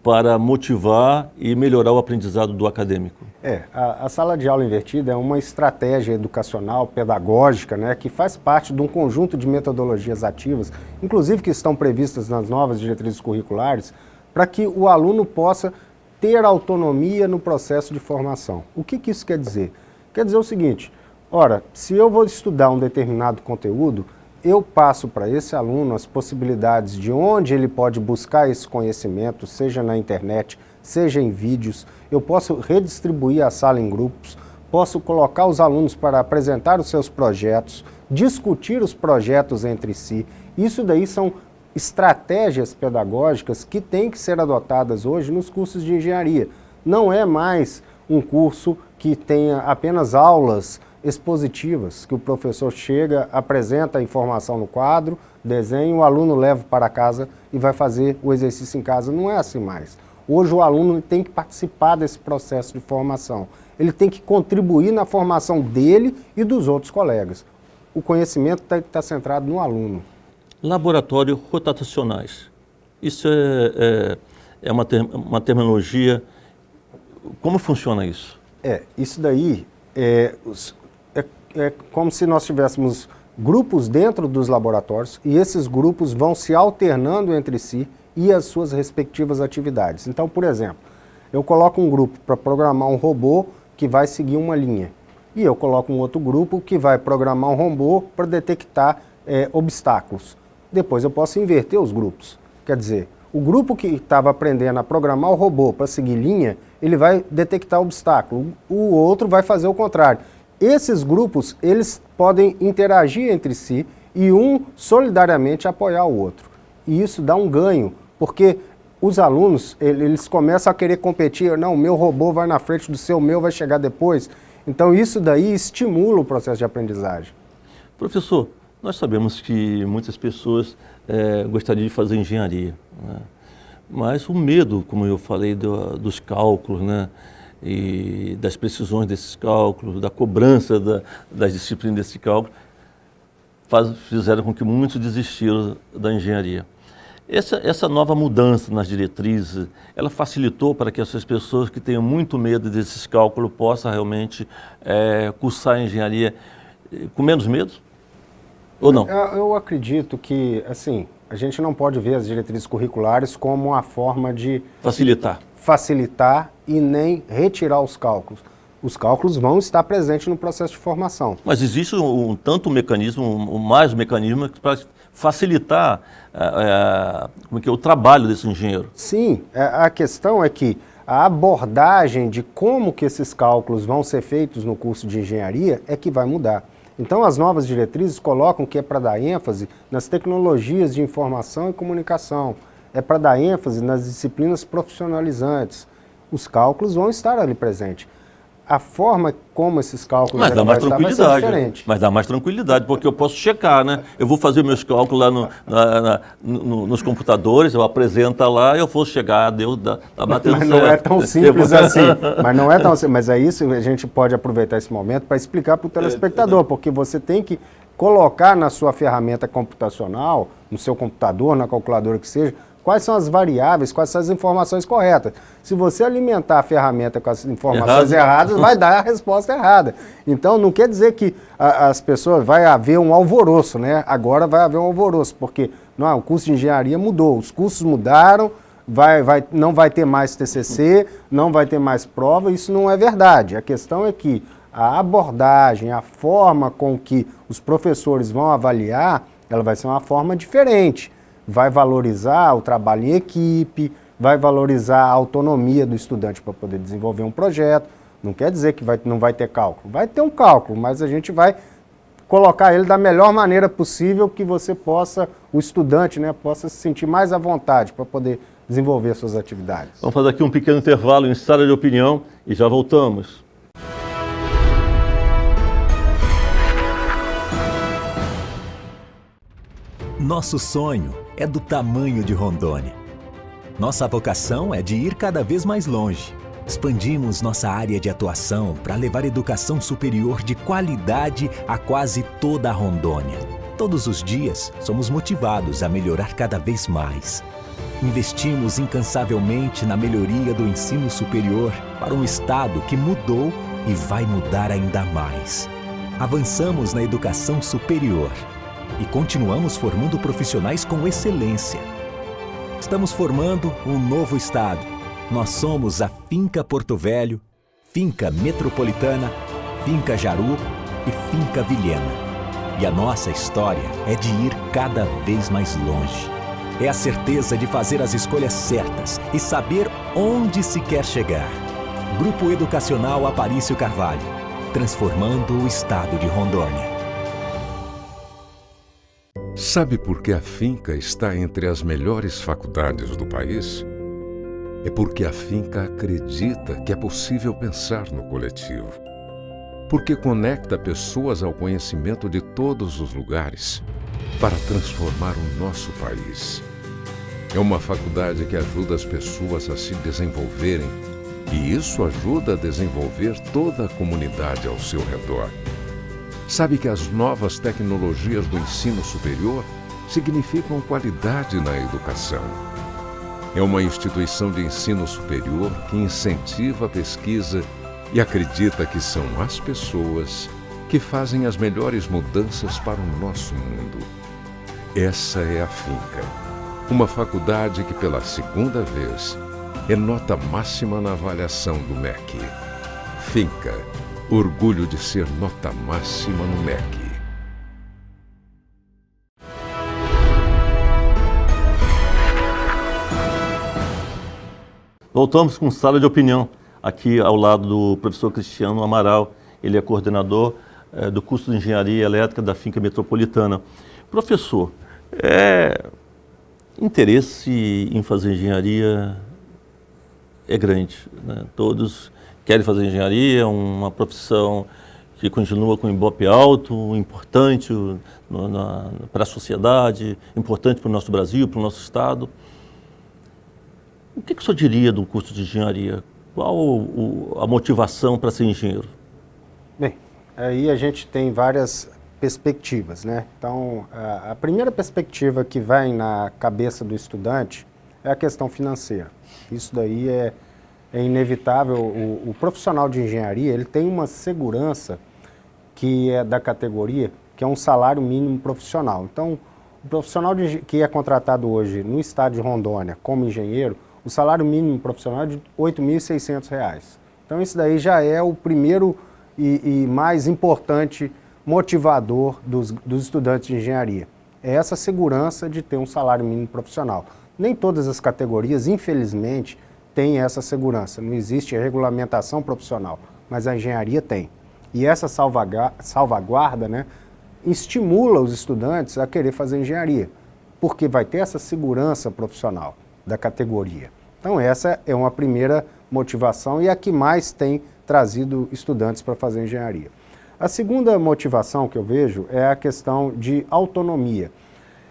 para motivar e melhorar o aprendizado do acadêmico? A sala de aula invertida é uma estratégia educacional, pedagógica, né, que faz parte de um conjunto de metodologias ativas, inclusive que estão previstas nas novas diretrizes curriculares, para que o aluno possa ter autonomia no processo de formação. O que isso quer dizer? Quer dizer o seguinte, ora, se eu vou estudar um determinado conteúdo, eu passo para esse aluno as possibilidades de onde ele pode buscar esse conhecimento, seja na internet, seja em vídeos. Eu posso redistribuir a sala em grupos, posso colocar os alunos para apresentar os seus projetos, discutir os projetos entre si. Isso daí são estratégias pedagógicas que têm que ser adotadas hoje nos cursos de engenharia. Não é mais um curso que tenha apenas aulas expositivas, que o professor chega, apresenta a informação no quadro, desenha, o aluno leva para casa e vai fazer o exercício em casa. Não é assim mais. Hoje o aluno tem que participar desse processo de formação. Ele tem que contribuir na formação dele e dos outros colegas. O conhecimento está centrado no aluno. Laboratórios rotacionais. Isso é uma terminologia. Como funciona isso? Isso daí é como se nós tivéssemos grupos dentro dos laboratórios e esses grupos vão se alternando entre si e as suas respectivas atividades. Então, por exemplo, eu coloco um grupo para programar um robô que vai seguir uma linha e eu coloco um outro grupo que vai programar um robô para detectar obstáculos. Depois eu posso inverter os grupos. Quer dizer, o grupo que estava aprendendo a programar o robô para seguir linha, ele vai detectar obstáculo. O outro vai fazer o contrário. Esses grupos, eles podem interagir entre si e um solidariamente apoiar o outro. E isso dá um ganho, porque os alunos, eles começam a querer competir. Não, o meu robô vai na frente do seu, o meu vai chegar depois. Então isso daí estimula o processo de aprendizagem. Professor, nós sabemos que muitas pessoas gostariam de fazer engenharia, né? Mas o medo, como eu falei, dos cálculos, né? E das precisões desses cálculos, da cobrança das disciplinas desse cálculo, fizeram com que muitos desistiram da engenharia. Essa nova mudança nas diretrizes, ela facilitou para que essas pessoas que tenham muito medo desses cálculos possam realmente cursar a engenharia com menos medo? Ou não? Eu acredito que, assim, a gente não pode ver as diretrizes curriculares como uma forma de facilitar e nem retirar os cálculos. Os cálculos vão estar presentes no processo de formação. Mas existe tanto um mecanismo, mais um mecanismo para facilitar o trabalho desse engenheiro. Sim, a questão é que a abordagem de como que esses cálculos vão ser feitos no curso de engenharia é que vai mudar. Então as novas diretrizes colocam que é para dar ênfase nas tecnologias de informação e comunicação, é para dar ênfase nas disciplinas profissionalizantes. Os cálculos vão estar ali presentes. A forma como esses cálculos vai ser diferente. Mas dá mais tranquilidade, porque eu posso checar, né? Eu vou fazer meus cálculos lá nos computadores, eu apresento lá, eu vou chegar, tá batendo certo. Mas não é tão simples assim. Mas não é tão simples. Mas é isso, a gente pode aproveitar esse momento para explicar para o telespectador, porque você tem que colocar na sua ferramenta computacional, no seu computador, na calculadora que seja, quais são as variáveis, quais são as informações corretas. Se você alimentar a ferramenta com as informações erradas, vai dar a resposta errada. Então, não quer dizer que as pessoas, vai haver um alvoroço, né? Agora vai haver um alvoroço, porque o curso de engenharia mudou, os cursos mudaram, não vai ter mais TCC, não vai ter mais prova, isso não é verdade. A questão é que a abordagem, a forma com que os professores vão avaliar, ela vai ser uma forma diferente. Vai valorizar o trabalho em equipe, vai valorizar a autonomia do estudante para poder desenvolver um projeto. Não quer dizer que não vai ter cálculo. Vai ter um cálculo, mas a gente vai colocar ele da melhor maneira possível que você possa, o estudante, né, possa se sentir mais à vontade para poder desenvolver suas atividades. Vamos fazer aqui um pequeno intervalo em sala de opinião e já voltamos. Nosso sonho é do tamanho de Rondônia. Nossa vocação é de ir cada vez mais longe. Expandimos nossa área de atuação para levar educação superior de qualidade a quase toda a Rondônia. Todos os dias, somos motivados a melhorar cada vez mais. Investimos incansavelmente na melhoria do ensino superior para um estado que mudou e vai mudar ainda mais. Avançamos na educação superior e continuamos formando profissionais com excelência. Estamos formando um novo estado. Nós somos a Finca Porto Velho, Finca Metropolitana, Finca Jaru e Finca Vilhena. E a nossa história é de ir cada vez mais longe. É a certeza de fazer as escolhas certas e saber onde se quer chegar. Grupo Educacional Aparício Carvalho, transformando o estado de Rondônia. Sabe por que a Finca está entre as melhores faculdades do país? É porque a Finca acredita que é possível pensar no coletivo. Porque conecta pessoas ao conhecimento de todos os lugares para transformar o nosso país. É uma faculdade que ajuda as pessoas a se desenvolverem e isso ajuda a desenvolver toda a comunidade ao seu redor. Sabe que as novas tecnologias do ensino superior significam qualidade na educação. É uma instituição de ensino superior que incentiva a pesquisa e acredita que são as pessoas que fazem as melhores mudanças para o nosso mundo. Essa é a Finca, uma faculdade que pela segunda vez é nota máxima na avaliação do MEC. Finca, orgulho de ser nota máxima no MEC. Voltamos com sala de opinião, aqui ao lado do professor Cristiano Amaral. Ele é coordenador do curso de Engenharia Elétrica da Finca Metropolitana. Professor, interesse em fazer engenharia é grande, né? Todos querem fazer engenharia, uma profissão que continua com ibope alto, importante para a sociedade, importante para o nosso Brasil, para o nosso Estado. O que o senhor diria do curso de engenharia? Qual a motivação para ser engenheiro? Bem, aí a gente tem várias perspectivas, né? Então, a primeira perspectiva que vai na cabeça do estudante é a questão financeira. Isso daí é inevitável. O profissional de engenharia, ele tem uma segurança que é da categoria, que é um salário mínimo profissional. Então, o profissional que é contratado hoje no estado de Rondônia como engenheiro, o salário mínimo profissional é de R$ 8.600. Então, isso daí já é o primeiro e mais importante motivador dos estudantes de engenharia. É essa segurança de ter um salário mínimo profissional. Nem todas as categorias, infelizmente, têm essa segurança. Não existe regulamentação profissional, mas a engenharia tem. E essa salvaguarda, né, estimula os estudantes a querer fazer engenharia, porque vai ter essa segurança profissional da categoria. Então essa é uma primeira motivação e a que mais tem trazido estudantes para fazer engenharia. A segunda motivação que eu vejo é a questão de autonomia.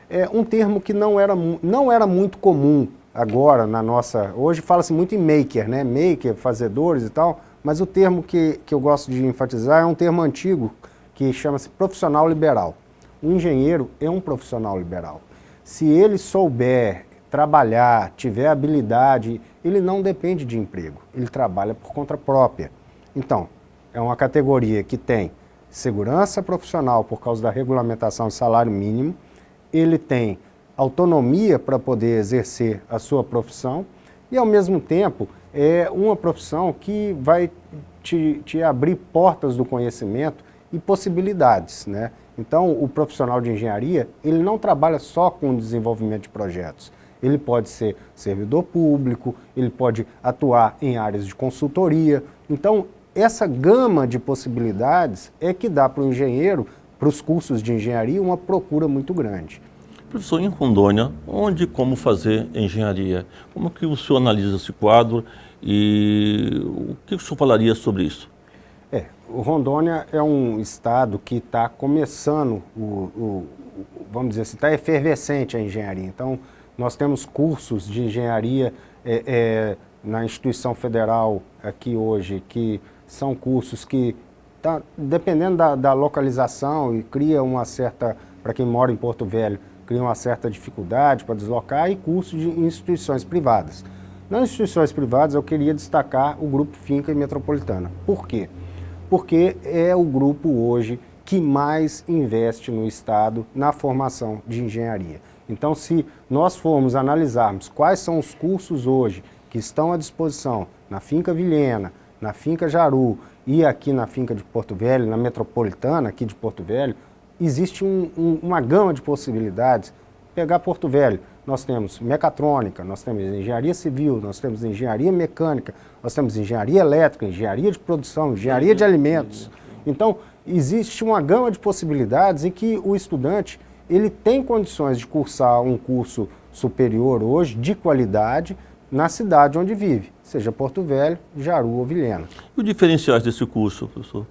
É um termo que não era muito comum agora na nossa... Hoje fala-se muito em maker, né? Maker, fazedores e tal, mas o termo que eu gosto de enfatizar é um termo antigo que chama-se profissional liberal. O engenheiro é um profissional liberal. Se ele souber trabalhar, tiver habilidade, ele não depende de emprego, ele trabalha por conta própria. Então, é uma categoria que tem segurança profissional por causa da regulamentação de salário mínimo, ele tem autonomia para poder exercer a sua profissão e, ao mesmo tempo, é uma profissão que vai te abrir portas do conhecimento e possibilidades, né? Então, o profissional de engenharia, ele não trabalha só com o desenvolvimento de projetos. Ele pode ser servidor público, ele pode atuar em áreas de consultoria. Então, essa gama de possibilidades é que dá para o engenheiro, para os cursos de engenharia, uma procura muito grande. Professor, em Rondônia, onde e como fazer engenharia? Como que o senhor analisa esse quadro e o que o senhor falaria sobre isso? O Rondônia é um estado que está começando, vamos dizer assim, está efervescente a engenharia. Então, nós temos cursos de engenharia na instituição federal aqui hoje, que são cursos que, dependendo da localização, e cria uma certa, para quem mora em Porto Velho, cria uma certa dificuldade para deslocar, e cursos de instituições privadas. Nas instituições privadas, eu queria destacar o Grupo Finca e Metropolitana. Por quê? Porque é o grupo hoje que mais investe no estado na formação de engenharia. Então, se nós formos analisarmos quais são os cursos hoje que estão à disposição na Finca Vilhena, na Finca Jaru e aqui na Finca de Porto Velho, na Metropolitana aqui de Porto Velho, existe uma gama de possibilidades. Pegar Porto Velho, nós temos mecatrônica, nós temos engenharia civil, nós temos engenharia mecânica, nós temos engenharia elétrica, engenharia de produção, engenharia de alimentos. Então, existe uma gama de possibilidades em que o estudante ele tem condições de cursar um curso superior hoje, de qualidade, na cidade onde vive, seja Porto Velho, Jaru ou Vilhena. E os diferenciais desse curso, professor?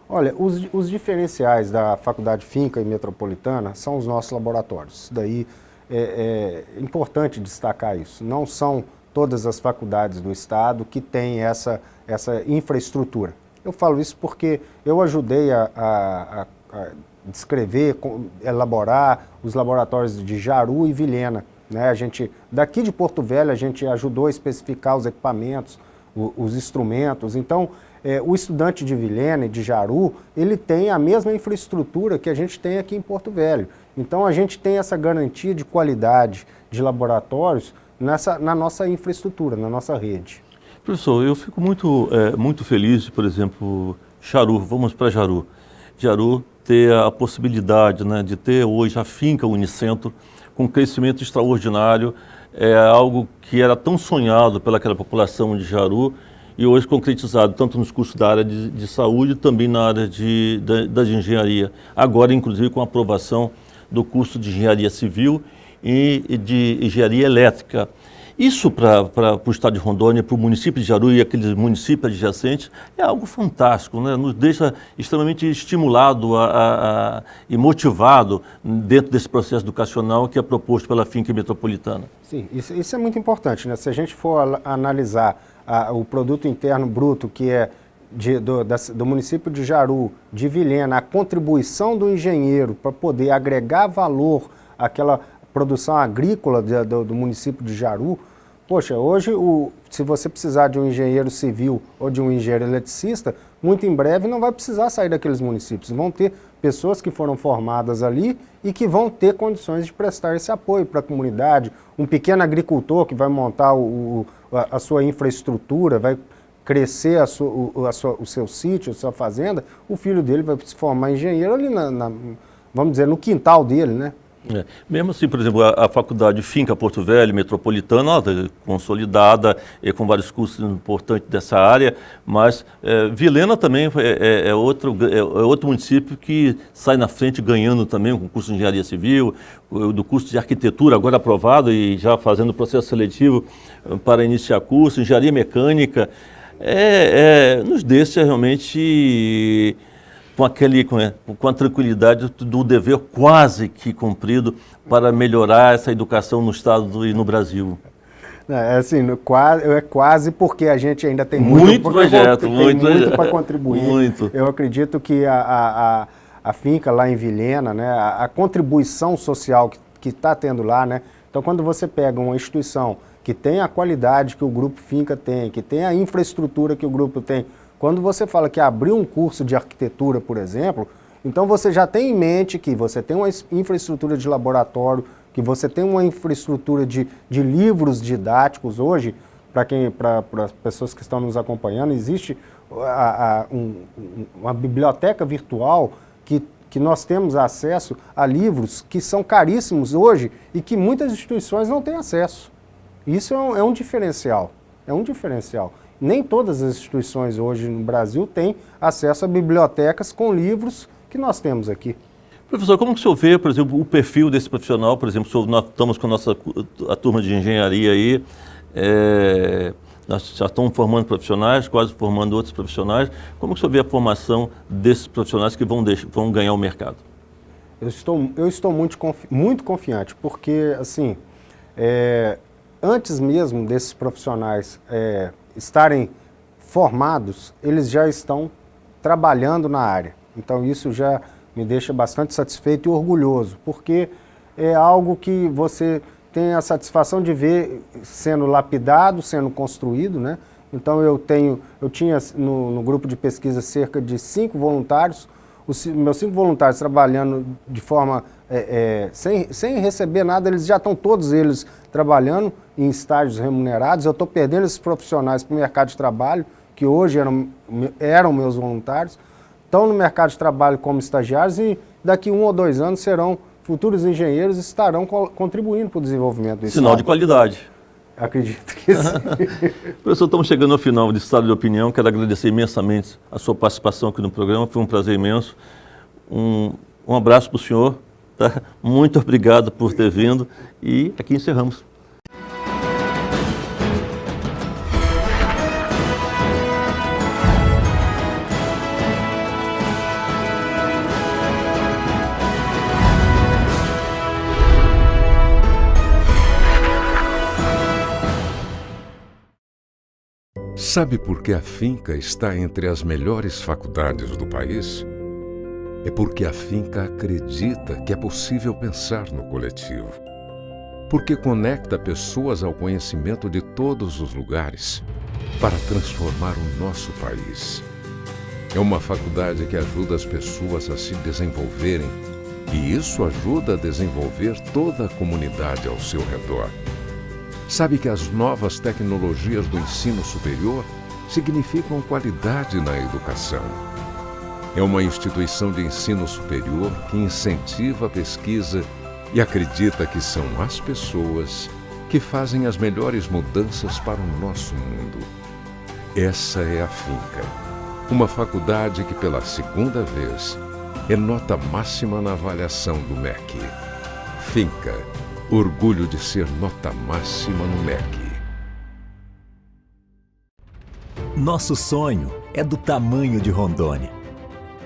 Olha, os diferenciais da Faculdade Finca e Metropolitana são os nossos laboratórios. Isso daí é importante destacar isso. Não são todas as faculdades do estado que têm essa infraestrutura. Eu falo isso porque eu ajudei a descrever, elaborar os laboratórios de Jaru e Vilhena, né? Daqui de Porto Velho, a gente ajudou a especificar os equipamentos, os instrumentos. Então, o estudante de Vilhena e de Jaru, ele tem a mesma infraestrutura que a gente tem aqui em Porto Velho. Então, a gente tem essa garantia de qualidade de laboratórios na nossa infraestrutura, na nossa rede. Professor, eu fico muito feliz, por exemplo, Jaru, vamos para Jaru. Jaru ter a possibilidade, né, de ter hoje a finca Unicentro com crescimento extraordinário, é algo que era tão sonhado pelaquela população de Jaru e hoje concretizado tanto nos cursos da área de saúde, também na área de engenharia. Agora, inclusive, com a aprovação do curso de engenharia civil e de engenharia elétrica. Isso para o estado de Rondônia, para o município de Jaru e aqueles municípios adjacentes, é algo fantástico, né? Nos deixa extremamente estimulado e motivado dentro desse processo educacional que é proposto pela Finca Metropolitana. Sim, isso é muito importante, né? Se a gente for analisar o produto interno bruto, que é do município de Jaru, de Vilhena, a contribuição do engenheiro para poder agregar valor àquela produção agrícola do município de Jaru. Poxa, hoje, se você precisar de um engenheiro civil ou de um engenheiro eletricista, muito em breve não vai precisar sair daqueles municípios. Vão ter pessoas que foram formadas ali e que vão ter condições de prestar esse apoio para a comunidade. Um pequeno agricultor que vai montar a sua infraestrutura, vai crescer o seu sítio, a sua fazenda, o filho dele vai se formar engenheiro ali, vamos dizer, no quintal dele, né? Mesmo assim, por exemplo, a faculdade Finca Porto Velho, metropolitana, consolidada e com vários cursos importantes dessa área, mas Vilhena também é outro município que sai na frente ganhando também com o curso de engenharia civil, do curso de arquitetura agora aprovado e já fazendo o processo seletivo para iniciar curso, engenharia mecânica, nos deixa realmente com a tranquilidade do dever quase que cumprido para melhorar essa educação no Estado e no Brasil. Assim, quase porque a gente ainda tem muito projeto, muito para contribuir. Muito. Eu acredito que a finca lá em Vilhena, né, a contribuição social que está tendo lá, né, então quando você pega uma instituição que tem a qualidade que o Grupo Finca tem, que tem a infraestrutura que o grupo tem, quando você fala que abriu um curso de arquitetura, por exemplo, então você já tem em mente que você tem uma infraestrutura de laboratório, que você tem uma infraestrutura de livros didáticos. Hoje, para as pessoas que estão nos acompanhando, existe uma biblioteca virtual que nós temos acesso a livros que são caríssimos hoje e que muitas instituições não têm acesso. Isso é um diferencial, Nem todas as instituições hoje no Brasil têm acesso a bibliotecas com livros que nós temos aqui. Professor, como que o senhor vê, por exemplo, o perfil desse profissional? Por exemplo, nós estamos com a turma de engenharia aí, nós já estamos formando profissionais, quase formando outros profissionais. Como que o senhor vê a formação desses profissionais que vão ganhar o mercado? Eu estou muito confiante, porque, assim, antes mesmo desses profissionais estarem formados, eles já estão trabalhando na área. Então isso já me deixa bastante satisfeito e orgulhoso, porque é algo que você tem a satisfação de ver sendo lapidado, sendo construído, né? Então eu tinha no grupo de pesquisa cerca de 5 voluntários, meus 5 voluntários trabalhando de forma sem receber nada, eles já estão todos eles trabalhando em estágios remunerados. Eu estou perdendo esses profissionais para o mercado de trabalho, que hoje eram meus voluntários, estão no mercado de trabalho como estagiários e daqui 1 ou 2 anos serão futuros engenheiros e estarão contribuindo para o desenvolvimento do Estado. Sinal de qualidade. Acredito que sim. Professor, estamos chegando ao final desse estado de opinião. Quero agradecer imensamente a sua participação aqui no programa. Foi um prazer imenso. Um abraço para o senhor. Tá? Muito obrigado por ter vindo. E aqui encerramos. Sabe por que a Finca está entre as melhores faculdades do país? É porque a Finca acredita que é possível pensar no coletivo. Porque conecta pessoas ao conhecimento de todos os lugares para transformar o nosso país. É uma faculdade que ajuda as pessoas a se desenvolverem, e isso ajuda a desenvolver toda a comunidade ao seu redor. Sabe que as novas tecnologias do ensino superior significam qualidade na educação. É uma instituição de ensino superior que incentiva a pesquisa e acredita que são as pessoas que fazem as melhores mudanças para o nosso mundo. Essa é a Finca, uma faculdade que pela segunda vez é nota máxima na avaliação do MEC. Finca, orgulho de ser nota máxima no MEC. Nosso sonho é do tamanho de Rondônia.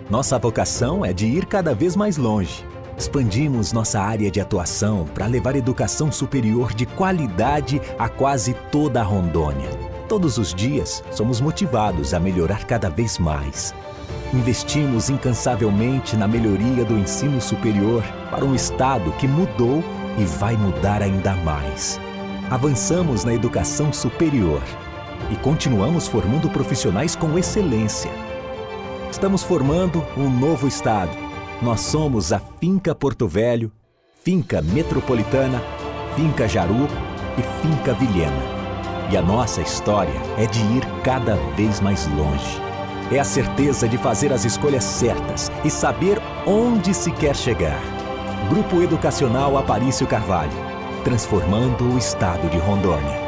Nossa vocação é de ir cada vez mais longe. Expandimos nossa área de atuação para levar educação superior de qualidade a quase toda a Rondônia. Todos os dias, somos motivados a melhorar cada vez mais. Investimos incansavelmente na melhoria do ensino superior para um estado que mudou e vai mudar ainda mais. Avançamos na educação superior e continuamos formando profissionais com excelência. Estamos formando um novo estado. Nós somos a Finca Porto Velho, Finca Metropolitana, Finca Jaru e Finca Vilhena. E a nossa história é de ir cada vez mais longe. É a certeza de fazer as escolhas certas e saber onde se quer chegar. Grupo Educacional Aparício Carvalho, transformando o estado de Rondônia.